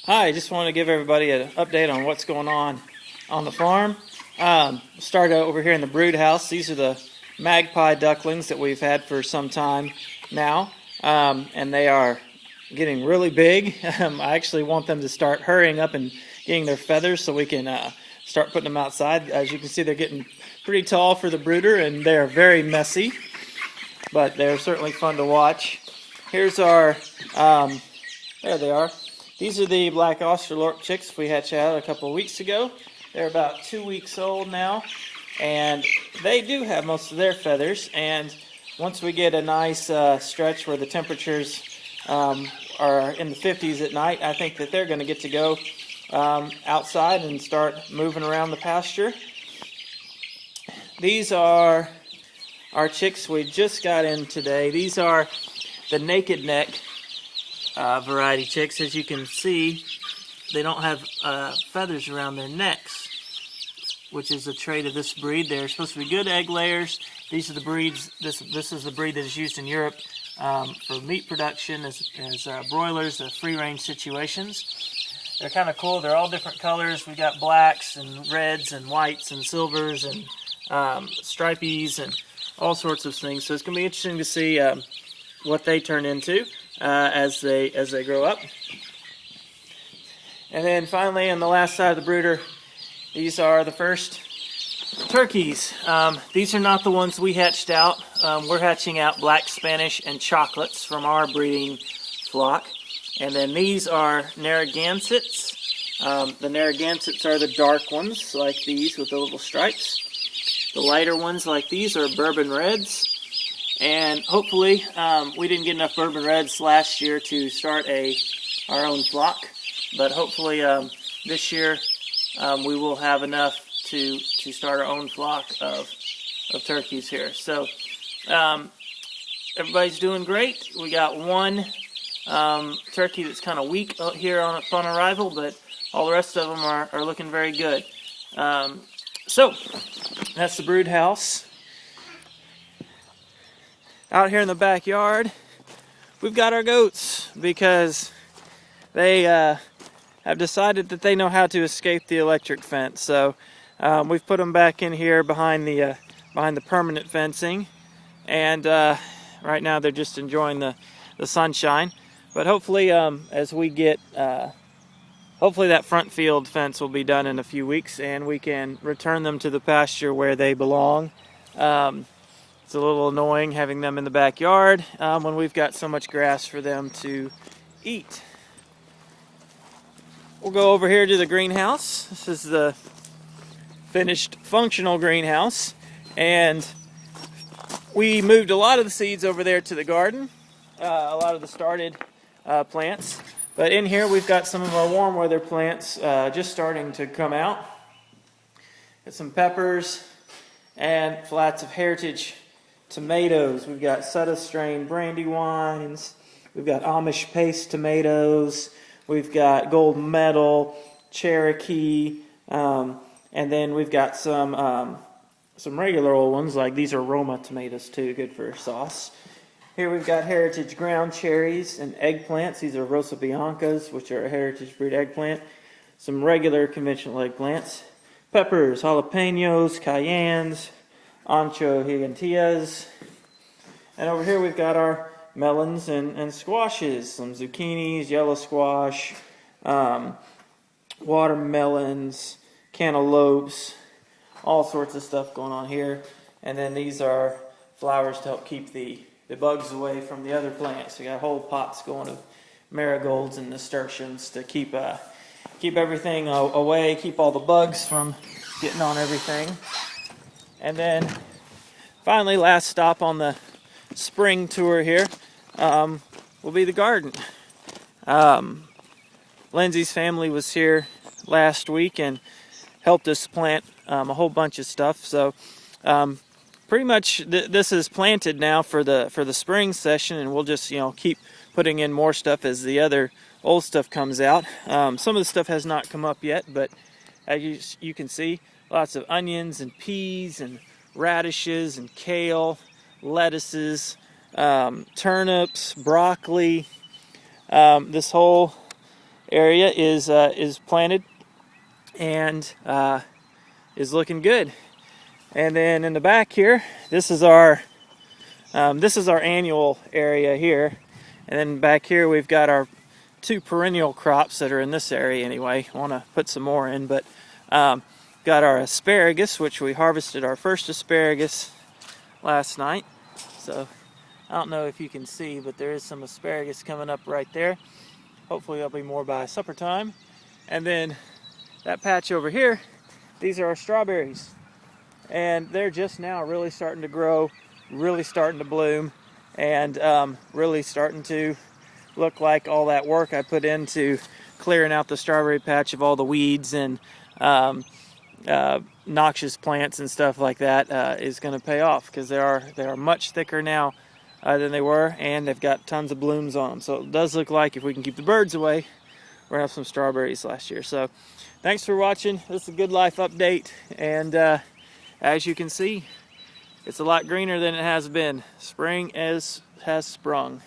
Hi, just want to give everybody an update on what's going on the farm. Start over here in the brood house. These are the magpie ducklings that we've had for some time now, and they are getting really big. I actually want them to start hurrying up and getting their feathers so we can start putting them outside. As you can see, they're getting pretty tall for the brooder, and they're very messy, but they're certainly fun to watch. Here's our, there they are. These are the black Australorp chicks we hatched out a couple of weeks ago. They're about 2 weeks old now, and they do have most of their feathers. And once we get a nice stretch where the temperatures are in the 50s at night, I think that they're going to get to go outside and start moving around the pasture. These are our chicks we just got in today. These are the naked neck variety chicks. As you can see, they don't have feathers around their necks, which is a trait of this breed. They're supposed to be good egg layers. These are the breeds. This is the breed that is used in Europe for meat production as broilers, free-range situations. They're kind of cool. They're all different colors. We got blacks and reds and whites and silvers and stripies and all sorts of things. So it's going to be interesting to see what they turn into as they grow up. And then finally, on the last side of the brooder, these are the first turkeys. These are not the ones we hatched out. We're hatching out black Spanish and chocolates from our breeding flock. And then these are Narragansetts. The Narragansetts are the dark ones, like these with the little stripes. The lighter ones, like these, are Bourbon Reds. And hopefully, we didn't get enough Bourbon Reds last year to start our own flock. But hopefully, this year, we will have enough to start our own flock of turkeys here. So, everybody's doing great. We got one turkey that's kind of weak here upon arrival, but all the rest of them are looking very good. So, that's the brood house. Out here in the backyard, we've got our goats because they have decided that they know how to escape the electric fence. So we've put them back in here behind the permanent fencing, and right now they're just enjoying the sunshine. But hopefully, as we get, hopefully that front field fence will be done in a few weeks, and we can return them to the pasture where they belong. It's a little annoying having them in the backyard when we've got so much grass for them to eat. We'll go over here to the greenhouse. This is the finished functional greenhouse, and we moved a lot of the seeds over there to the garden, a lot of the started plants. But in here we've got some of our warm weather plants just starting to come out. Got some peppers and flats of heritage tomatoes. We've got Sutter strain Brandywines. We've got Amish paste tomatoes. We've got Gold Medal, Cherokee, and then we've got some regular old ones, like these are Roma tomatoes too, good for sauce. Here we've got heritage ground cherries and eggplants. These are Rosa Biancas, which are a heritage breed eggplant. Some regular conventional eggplants. Peppers, jalapenos, cayennes, ancho gigantillas. And over here we've got our melons and squashes, some zucchinis, yellow squash, watermelons, cantaloupes, all sorts of stuff going on here. And then these are flowers to help keep the bugs away from the other plants. We got whole pots going of marigolds and nasturtiums to keep everything away, keep all the bugs from getting on everything. And then finally, last stop on the spring tour here will be the garden. Lindsay's family was here last week and helped us plant a whole bunch of stuff. So pretty much this is planted now for the spring session, and we'll just keep putting in more stuff as the other old stuff comes out. Some of the stuff has not come up yet, but as you can see, lots of onions and peas and radishes and kale, lettuces, turnips, broccoli. This whole area is planted and is looking good. And then in the back here, this is our annual area here. And then back here we've got our 2 perennial crops that are in this area anyway. I want to put some more in, but got our asparagus, which we harvested our first asparagus last night. So I don't know if you can see, but there is some asparagus coming up right there. Hopefully there'll be more by supper time. And then that patch over here, these are our strawberries. And they're just now really starting to grow, really starting to bloom, and really starting to look like all that work I put into clearing out the strawberry patch of all the weeds and noxious plants and stuff like that is going to pay off, because they are much thicker now than they were, and they've got tons of blooms on them. So it does look like if we can keep the birds away, we're going to have some strawberries last year. So thanks for watching. This is a Good Life update, and as you can see, it's a lot greener than it has been. Spring has sprung.